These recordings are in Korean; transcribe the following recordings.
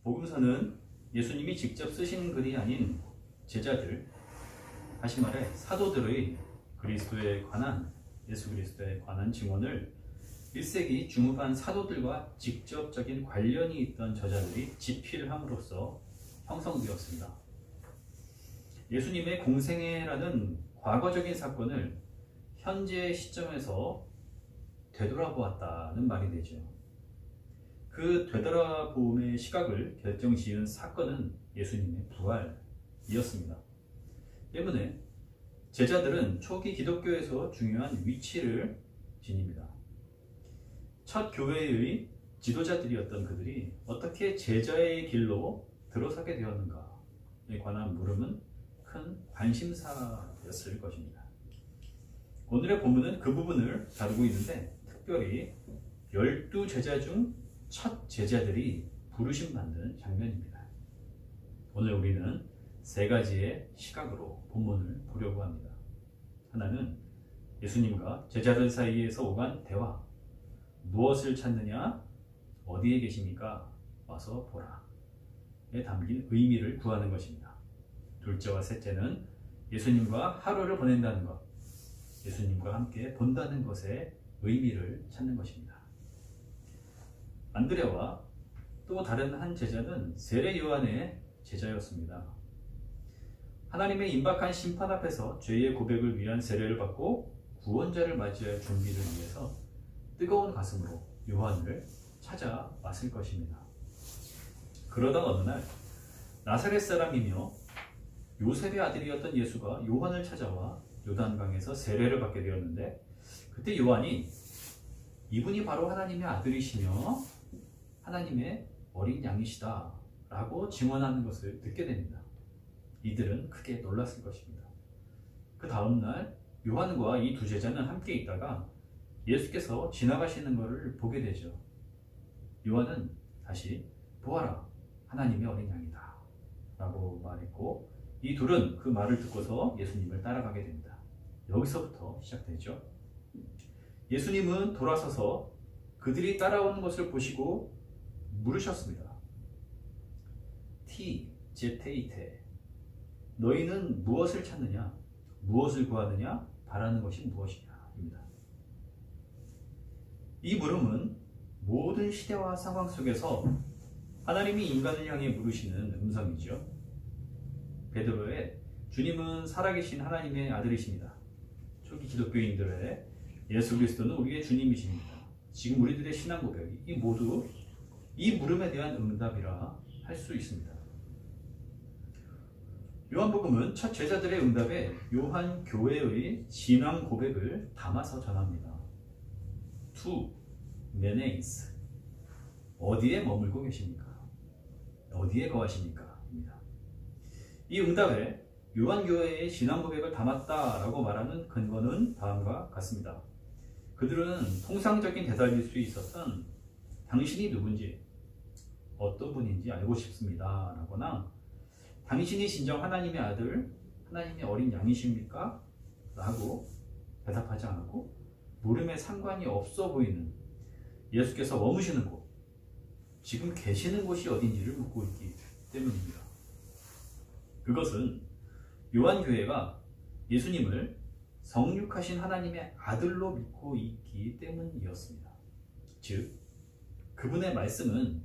복음서는 예수님이 직접 쓰신 글이 아닌 제자들, 다시 말해 사도들의 예수 그리스도에 관한 증언을 1세기 중후반 사도들과 직접적인 관련이 있던 저자들이 집필함으로써 형성되었습니다. 예수님의 공생애라는 과거적인 사건을 현재의 시점에서 되돌아보았다는 말이 되죠. 그 되돌아봄의 시각을 결정지은 사건은 예수님의 부활이었습니다. 때문에 제자들은 초기 기독교에서 중요한 위치를 지닙니다. 첫 교회의 지도자들이었던 그들이 어떻게 제자의 길로 들어서게 되었는가에 관한 물음은 큰 관심사였을 것입니다. 오늘의 본문은 그 부분을 다루고 있는데 특별히 12제자 중 첫 제자들이 부르심 받는 장면입니다. 오늘 우리는 세 가지의 시각으로 본문을 보려고 합니다. 하나는 예수님과 제자들 사이에서 오간 대화, 무엇을 찾느냐, 어디에 계십니까? 와서 보라에 담긴 의미를 구하는 것입니다. 둘째와 셋째는 예수님과 하루를 보낸다는 것, 예수님과 함께 본다는 것의 의미를 찾는 것입니다. 안드레와 또 다른 한 제자는 세례 요한의 제자였습니다. 하나님의 임박한 심판 앞에서 죄의 고백을 위한 세례를 받고 구원자를 맞이할 준비를 위해서 뜨거운 가슴으로 요한을 찾아왔을 것입니다. 그러던 어느 날 나사렛 사람이며 요셉의 아들이었던 예수가 요한을 찾아와 요단강에서 세례를 받게 되었는데, 그때 요한이 이분이 바로 하나님의 아들이시며 하나님의 어린 양이시다 라고 증언하는 것을 듣게 됩니다. 이들은 크게 놀랐을 것입니다. 그 다음날 요한과 이 두 제자는 함께 있다가 예수께서 지나가시는 것을 보게 되죠. 요한은 다시 보아라, 하나님의 어린 양이다 라고 말했고, 이 둘은 그 말을 듣고서 예수님을 따라가게 됩니다. 여기서부터 시작되죠. 예수님은 돌아서서 그들이 따라오는 것을 보시고 물으셨습니다. 제테이테, 너희는 무엇을 찾느냐? 무엇을 구하느냐? 바라는 것이 무엇이냐? 입니다. 이 물음은 모든 시대와 상황 속에서 하나님이 인간을 향해 물으시는 음성이죠. 베드로의 주님은 살아계신 하나님의 아들이십니다. 초기 기독교인들의 예수 그리스도는 우리의 주님이십니다. 지금 우리들의 신앙 고백이 모두 이 물음에 대한 응답이라 할 수 있습니다. 요한복음은 첫 제자들의 응답에 요한 교회의 신앙 고백을 담아서 전합니다. 투 메네이스, 어디에 머물고 계십니까? 어디에 거하십니까? 입니다. 이 응답에 요한 교회의 신앙 고백을 담았다라고 말하는 근거는 다음과 같습니다. 그들은 통상적인 대답일 수 있었던 당신이 누군지, 어떤 분인지 알고 싶습니다 라거나 당신이 진정 하나님의 아들, 하나님의 어린 양이십니까? 라고 대답하지 않고 물음에 상관이 없어 보이는 예수께서 머무시는 곳, 지금 계시는 곳이 어딘지를 묻고 있기 때문입니다. 그것은 요한교회가 예수님을 성육하신 하나님의 아들로 믿고 있기 때문이었습니다. 즉, 그분의 말씀은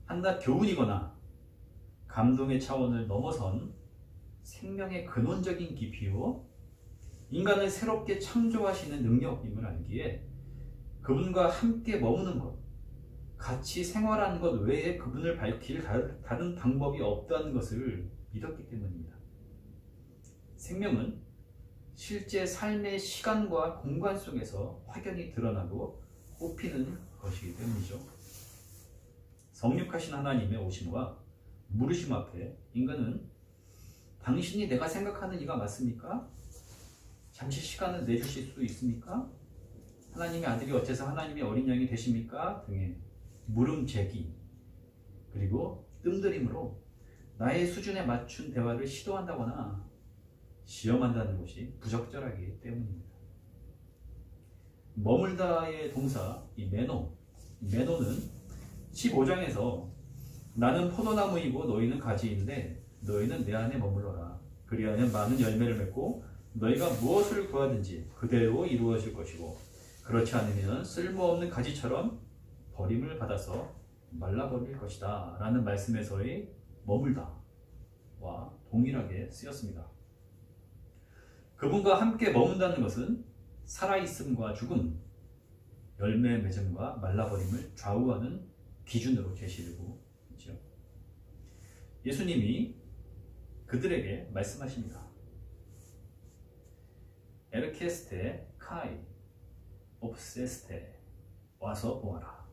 한낱 교훈이거나 감동의 차원을 넘어선 생명의 근원적인 깊이요, 인간을 새롭게 창조하시는 능력임을 알기에 그분과 함께 머무는 것, 같이 생활하는 것 외에 그분을 밝힐 다른 방법이 없다는 것을 믿었기 때문입니다. 생명은 실제 삶의 시간과 공간 속에서 확연히 드러나고 꽃피는 것이기 때문이죠. 성육하신 하나님의 오심과 물으심 앞에 인간은 당신이 내가 생각하는 이가 맞습니까? 잠시 시간을 내주실 수 있습니까? 하나님의 아들이 어째서 하나님의 어린 양이 되십니까? 등의 물음 제기, 그리고 뜸들임으로 나의 수준에 맞춘 대화를 시도한다거나 시험한다는 것이 부적절하기 때문입니다. 머물다의 동사 이 메노는 15장에서 나는 포도나무이고 너희는 가지인데 너희는 내 안에 머물러라. 그리하면 많은 열매를 맺고 너희가 무엇을 구하든지 그대로 이루어질 것이고 그렇지 않으면 쓸모없는 가지처럼 버림을 받아서 말라버릴 것이다 라는 말씀에서의 머물다 와 동일하게 쓰였습니다. 그분과 함께 머문다는 것은 살아있음과 죽음, 열매 맺음과 말라버림을 좌우하는 기준으로 제시되고 있죠. 예수님이 그들에게 말씀하십니다. 에르케스테 카이 옵세스테 와서 보아라.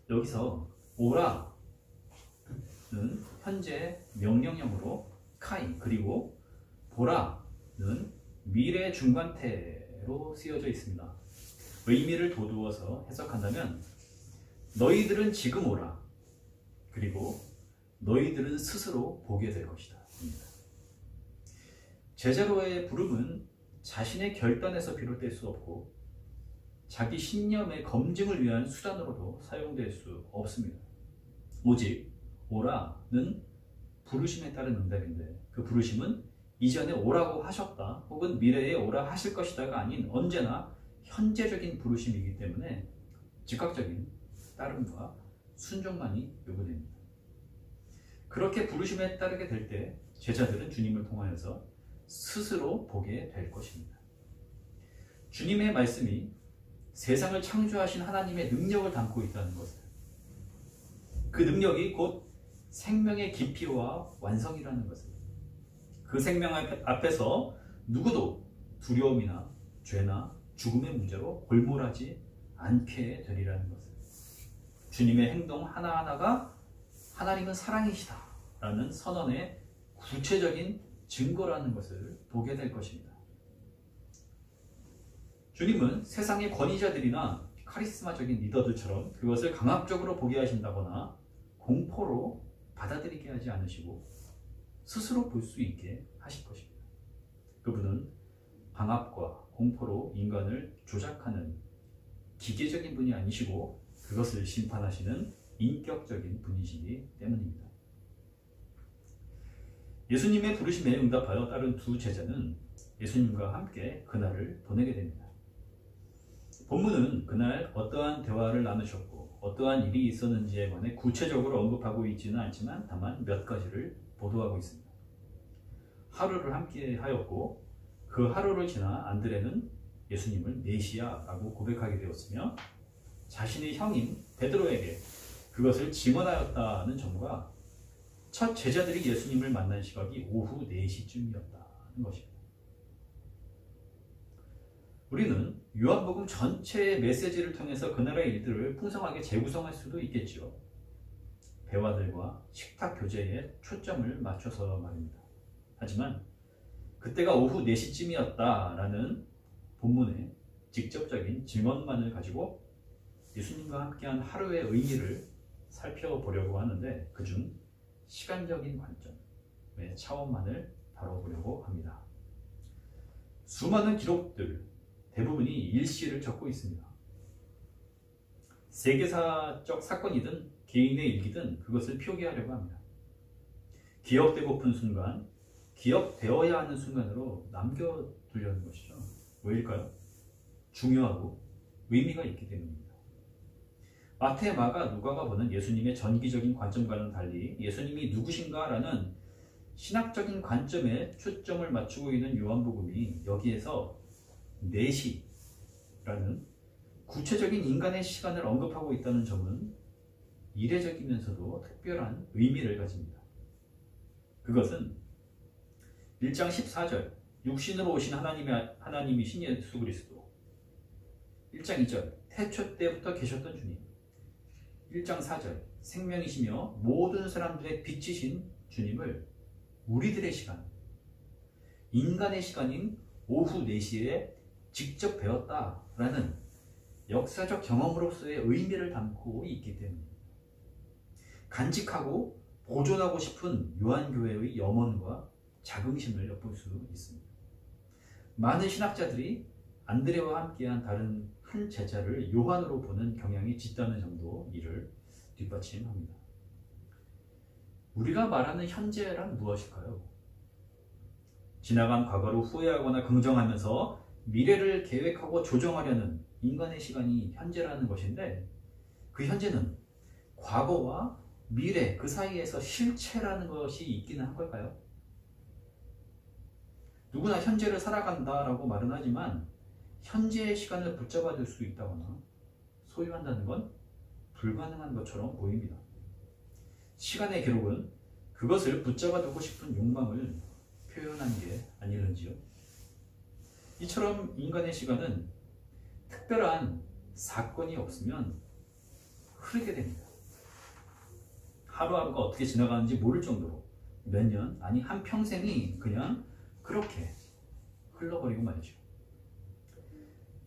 여기서 오라는 현재 명령형으로 카이 그리고 보라는 미래 중간태로 쓰여져 있습니다. 의미를 돋우어서 해석한다면 너희들은 지금 오라. 그리고 너희들은 스스로 보게 될 것이다. 제자로의 부름은 자신의 결단에서 비롯될 수 없고 자기 신념의 검증을 위한 수단으로도 사용될 수 없습니다. 오직 오라는 부르심에 따른 응답인데 그 부르심은 이전에 오라고 하셨다 혹은 미래에 오라 하실 것이다가 아닌 언제나 현재적인 부르심이기 때문에 즉각적인 따름과 순종만이 요구됩니다. 그렇게 부르심에 따르게 될 때 제자들은 주님을 통하여서 스스로 보게 될 것입니다. 주님의 말씀이 세상을 창조하신 하나님의 능력을 담고 있다는 것을, 그 능력이 곧 생명의 깊이와 완성이라는 것을, 그 생명 앞에서 누구도 두려움이나 죄나 죽음의 문제로 골몰하지 않게 되리라는 것을, 주님의 행동 하나하나가 하나님은 사랑이시다 라는 선언의 구체적인 증거라는 것을 보게 될 것입니다. 주님은 세상의 권위자들이나 카리스마적인 리더들처럼 그것을 강압적으로 보게 하신다거나 공포로 받아들이게 하지 않으시고 스스로 볼 수 있게 하실 것입니다. 그분은 강압과 공포로 인간을 조작하는 기계적인 분이 아니시고 그것을 심판하시는 인격적인 분이시기 때문입니다. 예수님의 부르심에 응답하여 따른 두 제자는 예수님과 함께 그날을 보내게 됩니다. 본문은 그날 어떠한 대화를 나누셨고 어떠한 일이 있었는지에 관해 구체적으로 언급하고 있지는 않지만 다만 몇 가지를 보도하고 있습니다. 하루를 함께 하였고 그 하루를 지나 안드레는 예수님을 메시아라고 고백하게 되었으며 자신의 형인 베드로에게 그것을 증언하였다는 점과 첫 제자들이 예수님을 만난 시각이 오후 4시쯤이었다는 것입니다. 우리는 요한복음 전체의 메시지를 통해서 그날의 일들을 풍성하게 재구성할 수도 있겠지요. 배화들과 식탁 교제에 초점을 맞춰서 말입니다. 하지만 그때가 오후 4시쯤이었다라는 본문의 직접적인 증언만을 가지고 예수님과 함께한 하루의 의미를 살펴보려고 하는데 그중 시간적인 관점의 차원만을 다뤄보려고 합니다. 수많은 기록들 대부분이 일시를 적고 있습니다. 세계사적 사건이든 개인의 일기든 그것을 표기하려고 합니다. 기억되고픈 순간, 기억되어야 하는 순간으로 남겨두려는 것이죠. 왜일까요? 중요하고 의미가 있기 때문입니다. 마태, 마가, 누가가 보는 예수님의 전기적인 관점과는 달리 예수님이 누구신가라는 신학적인 관점에 초점을 맞추고 있는 요한복음이 여기에서 4시라는 구체적인 인간의 시간을 언급하고 있다는 점은 이례적이면서도 특별한 의미를 가집니다. 그것은 1장 14절 육신으로 오신 하나님이신 예수 그리스도, 1장 2절 태초 때부터 계셨던 주님, 1장 4절 생명이시며 모든 사람들의 빛이신 주님을 우리들의 시간, 인간의 시간인 오후 4시에 직접 배웠다라는 역사적 경험으로서의 의미를 담고 있기 때문입니다. 간직하고 보존하고 싶은 요한교회의 염원과 자긍심을 엿볼 수 있습니다. 많은 신학자들이 안드레와 함께한 다른 한 제자를 요한으로 보는 경향이 짙다는 점도 이를 뒷받침합니다. 우리가 말하는 현재란 무엇일까요? 지나간 과거를 후회하거나 긍정하면서 미래를 계획하고 조정하려는 인간의 시간이 현재라는 것인데, 그 현재는 과거와 미래 그 사이에서 실체라는 것이 있기는 한 걸까요? 누구나 현재를 살아간다라고 말은 하지만 현재의 시간을 붙잡아 둘 수 있다거나 소유한다는 건 불가능한 것처럼 보입니다. 시간의 기록은 그것을 붙잡아 두고 싶은 욕망을 표현한 게 아니런지요. 이처럼 인간의 시간은 특별한 사건이 없으면 흐르게 됩니다. 하루하루가 어떻게 지나가는지 모를 정도로 몇 년, 아니 한평생이 그냥 그렇게 흘러버리고 말이죠.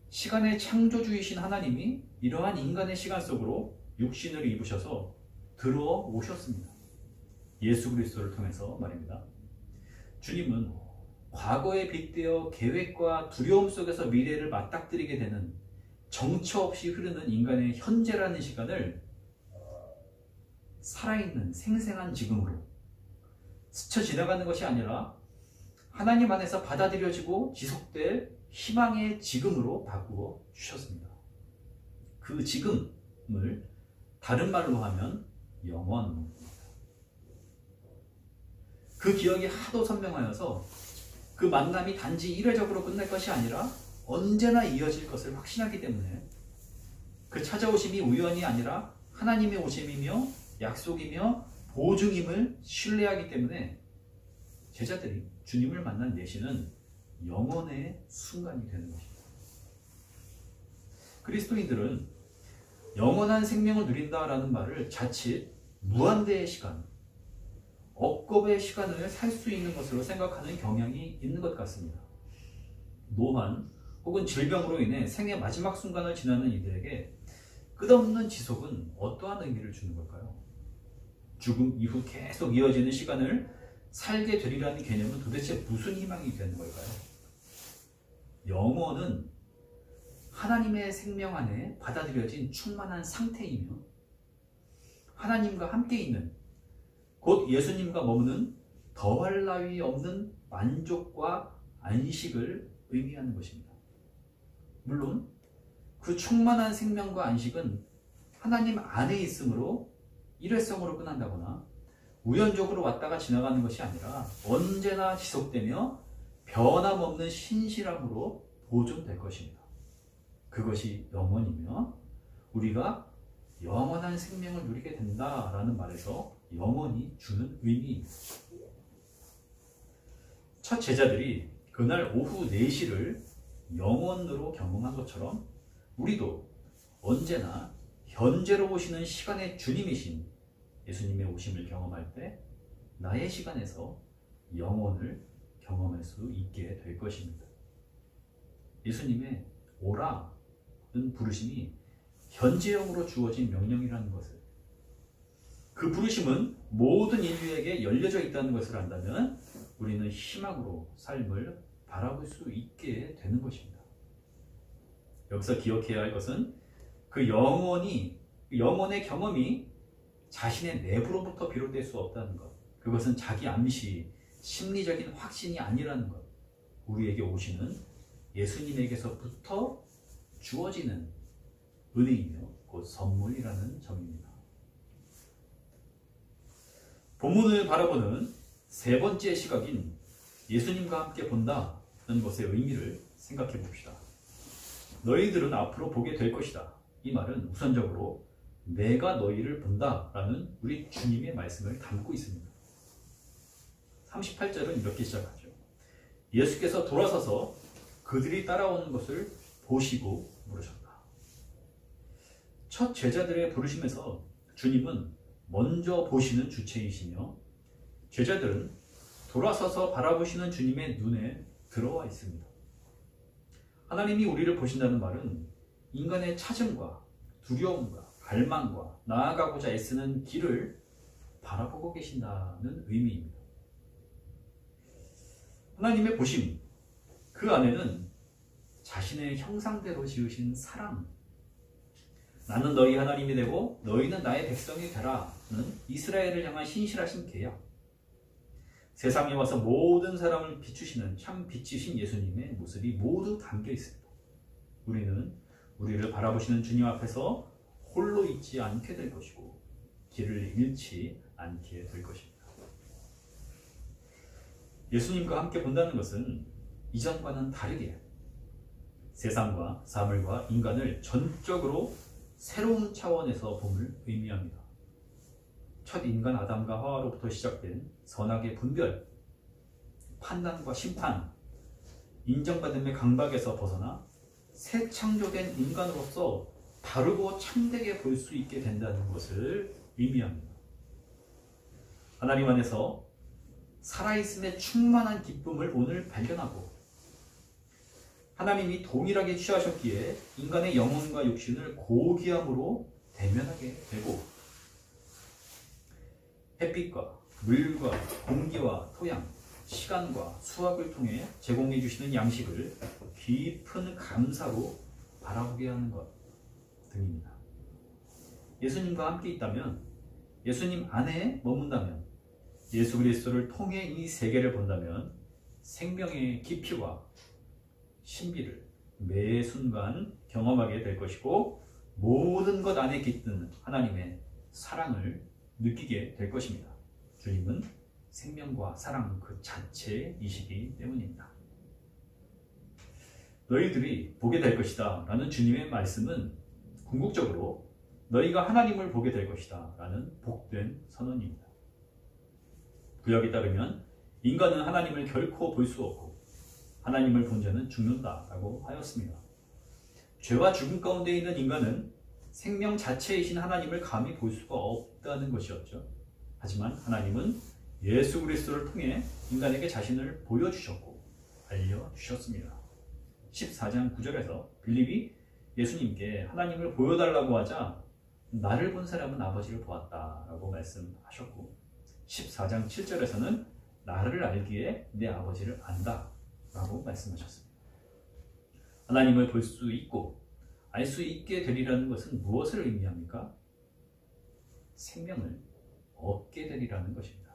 시간의 창조주이신 하나님이 이러한 인간의 시간 속으로 육신을 입으셔서 들어오셨습니다. 예수 그리스도를 통해서 말입니다. 주님은 과거에 빗대어 계획과 두려움 속에서 미래를 맞닥뜨리게 되는 정처 없이 흐르는 인간의 현재라는 시간을 살아있는 생생한 지금으로 스쳐 지나가는 것이 아니라 하나님 안에서 받아들여지고 지속될 희망의 지금으로 바꾸어 주셨습니다. 그 지금을 다른 말로 하면 영원입니다. 그 기억이 하도 선명하여서 그 만남이 단지 이례적으로 끝날 것이 아니라 언제나 이어질 것을 확신하기 때문에 그 찾아오심이 우연이 아니라 하나님의 오심이며 약속이며 보증임을 신뢰하기 때문에 제자들이 주님을 만난 내시는 영원의 순간이 되는 것입니다. 그리스도인들은 영원한 생명을 누린다라는 말을 자칫 무한대의 시간, 억겁의 시간을 살 수 있는 것으로 생각하는 경향이 있는 것 같습니다. 노환 혹은 질병으로 인해 생의 마지막 순간을 지나는 이들에게 끝없는 지속은 어떠한 의미를 주는 걸까요? 죽음 이후 계속 이어지는 시간을 살게 되리라는 개념은 도대체 무슨 희망이 되는 걸까요? 영원은 하나님의 생명 안에 받아들여진 충만한 상태이며 하나님과 함께 있는, 곧 예수님과 머무는 더할 나위 없는 만족과 안식을 의미하는 것입니다. 물론 그 충만한 생명과 안식은 하나님 안에 있으므로 일회성으로 끝난다거나 우연적으로 왔다가 지나가는 것이 아니라 언제나 지속되며 변함없는 신실함으로 보존될 것입니다. 그것이 영원이며 우리가 영원한 생명을 누리게 된다라는 말에서 영원히 주는 의미입니다. 첫 제자들이 그날 오후 4시를 영원으로 경험한 것처럼 우리도 언제나 현재로 오시는 시간의 주님이신 예수님의 오심을 경험할 때 나의 시간에서 영원을 경험할 수 있게 될 것입니다. 예수님의 오라는 부르심이 현재형으로 주어진 명령이라는 것을, 그 부르심은 모든 인류에게 열려져 있다는 것을 안다면 우리는 희망으로 삶을 바라볼 수 있게 되는 것입니다. 여기서 기억해야 할 것은 그 영원의 경험이 자신의 내부로부터 비롯될 수 없다는 것, 그것은 자기 암시, 심리적인 확신이 아니라는 것, 우리에게 오시는 예수님에게서부터 주어지는 은혜이며 곧 선물이라는 점입니다. 본문을 바라보는 세 번째 시각인 예수님과 함께 본다는 것의 의미를 생각해 봅시다. 너희들은 앞으로 보게 될 것이다. 이 말은 우선적으로 내가 너희를 본다라는 우리 주님의 말씀을 담고 있습니다. 38절은 이렇게 시작하죠. 예수께서 돌아서서 그들이 따라오는 것을 보시고 물으셨다. 첫 제자들의 부르심에서 주님은 먼저 보시는 주체이시며 제자들은 돌아서서 바라보시는 주님의 눈에 들어와 있습니다. 하나님이 우리를 보신다는 말은 인간의 찾음과 두려움과 갈망과 나아가고자 애쓰는 길을 바라보고 계신다는 의미입니다. 하나님의 보심, 그 안에는 자신의 형상대로 지으신 사랑, 나는 너희 하나님이 되고 너희는 나의 백성이 되라 이스라엘을 향한 신실하신 계약, 세상에 와서 모든 사람을 비추시는 참 빛이신 예수님의 모습이 모두 담겨 있습니다. 우리는 우리를 바라보시는 주님 앞에서 홀로 있지 않게 될 것이고 길을 잃지 않게 될 것입니다. 예수님과 함께 본다는 것은 이전과는 다르게 세상과 사물과 인간을 전적으로 새로운 차원에서 봄을 의미합니다. 첫 인간 아담과 하와로부터 시작된 선악의 분별, 판단과 심판, 인정받음의 강박에서 벗어나 새 창조된 인간으로서 다르고 참되게 볼 수 있게 된다는 것을 의미합니다. 하나님 안에서 살아있음에 충만한 기쁨을 오늘 발견하고 하나님이 동일하게 취하셨기에 인간의 영혼과 육신을 고귀함으로 대면하게 되고 햇빛과 물과 공기와 토양, 시간과 수학을 통해 제공해 주시는 양식을 깊은 감사로 바라보게 하는 것 등입니다. 예수님과 함께 있다면, 예수님 안에 머문다면, 예수 그리스도를 통해 이 세계를 본다면 생명의 깊이와 신비를 매 순간 경험하게 될 것이고 모든 것 안에 깃든 하나님의 사랑을 느끼게 될 것입니다. 주님은 생명과 사랑 그 자체이시기 때문입니다. 너희들이 보게 될 것이다 라는 주님의 말씀은 궁극적으로 너희가 하나님을 보게 될 것이다 라는 복된 선언입니다. 구약에 따르면 인간은 하나님을 결코 볼 수 없고 하나님을 본 자는 죽는다 라고 하였습니다. 죄와 죽음 가운데 있는 인간은 생명 자체이신 하나님을 감히 볼 수가 없다는 것이었죠. 하지만 하나님은 예수 그리스도를 통해 인간에게 자신을 보여주셨고 알려주셨습니다. 14장 9절에서 빌립이 예수님께 하나님을 보여달라고 하자 나를 본 사람은 아버지를 보았다 라고 말씀하셨고 14장 7절에서는 나를 알기에 내 아버지를 안다 라고 말씀하셨습니다. 하나님을 볼 수 있고 알 수 있게 되리라는 것은 무엇을 의미합니까? 생명을 얻게 되리라는 것입니다.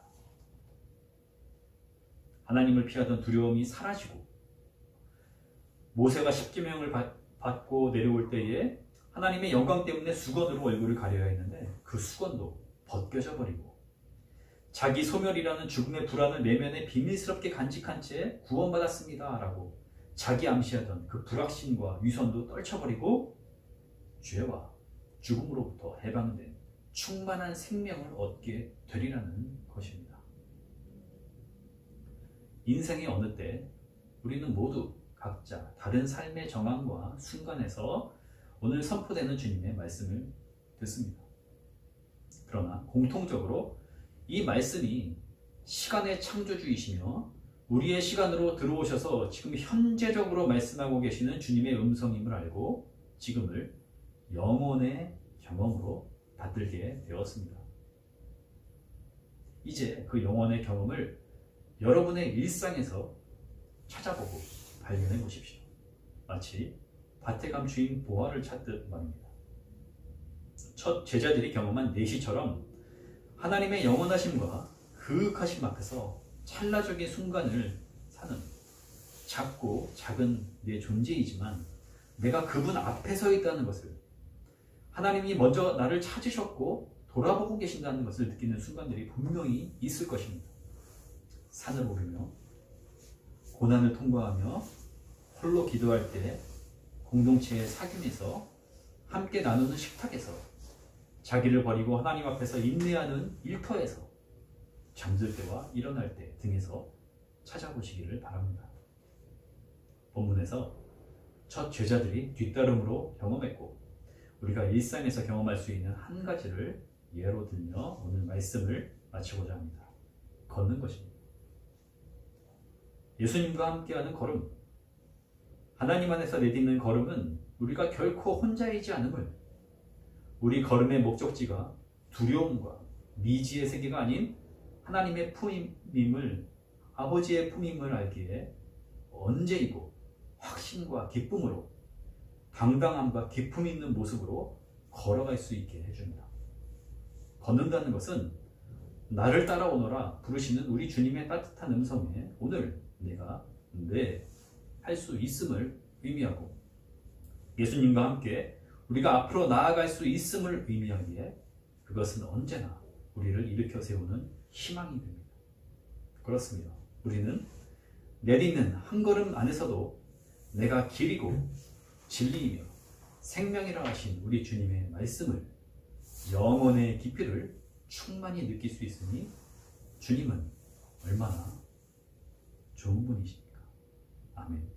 하나님을 피하던 두려움이 사라지고 모세가 십계명을 받고 내려올 때에 하나님의 영광 때문에 수건으로 얼굴을 가려야 했는데 그 수건도 벗겨져 버리고 자기 소멸이라는 죽음의 불안을 내면에 비밀스럽게 간직한 채 구원받았습니다 라고 자기 암시하던 그 불확신과 위선도 떨쳐버리고 죄와 죽음으로부터 해방된 충만한 생명을 얻게 되리라는 것입니다. 인생의 어느 때 우리는 모두 각자 다른 삶의 정황과 순간에서 오늘 선포되는 주님의 말씀을 듣습니다. 그러나 공통적으로 이 말씀이 시간의 창조주이시며 우리의 시간으로 들어오셔서 지금 현재적으로 말씀하고 계시는 주님의 음성임을 알고 지금을 영혼의 경험으로 받들게 되었습니다. 이제 그 영혼의 경험을 여러분의 일상에서 찾아보고 발견해 보십시오. 마치 밭에 감추인 보화를 찾듯 말입니다. 첫 제자들이 경험한 내시처럼 하나님의 영원하심과 그윽하심 앞에서 찰나적인 순간을 사는 작고 작은 내 존재이지만 내가 그분 앞에 서 있다는 것을 하나님이 먼저 나를 찾으셨고 돌아보고 계신다는 것을 느끼는 순간들이 분명히 있을 것입니다. 산을 오르며 고난을 통과하며 홀로 기도할 때 공동체의 사귐에서 함께 나누는 식탁에서 자기를 버리고 하나님 앞에서 인내하는 일터에서 잠들 때와 일어날 때 등에서 찾아보시기를 바랍니다. 본문에서 첫 제자들이 뒤따름으로 경험했고 우리가 일상에서 경험할 수 있는 한 가지를 예로 들며 오늘 말씀을 마치고자 합니다. 걷는 것입니다. 예수님과 함께하는 걸음, 하나님 안에서 내딛는 걸음은 우리가 결코 혼자이지 않음을, 우리 걸음의 목적지가 두려움과 미지의 세계가 아닌 하나님의 품임을, 아버지의 품임을 알기에 언제이고 확신과 기쁨으로 당당함과 기품 있는 모습으로 걸어갈 수 있게 해줍니다. 걷는다는 것은 나를 따라오너라 부르시는 우리 주님의 따뜻한 음성에 오늘 내가 할 수 있음을 의미하고, 예수님과 함께 우리가 앞으로 나아갈 수 있음을 의미하기에 그것은 언제나 우리를 일으켜 세우는 희망이 됩니다. 그렇습니다. 우리는 내딛는 한 걸음 안에서도 내가 길이고 진리이며 생명이라 하신 우리 주님의 말씀을, 영혼의 깊이를 충만히 느낄 수 있으니 주님은 얼마나 좋은 분이십니까? 아멘.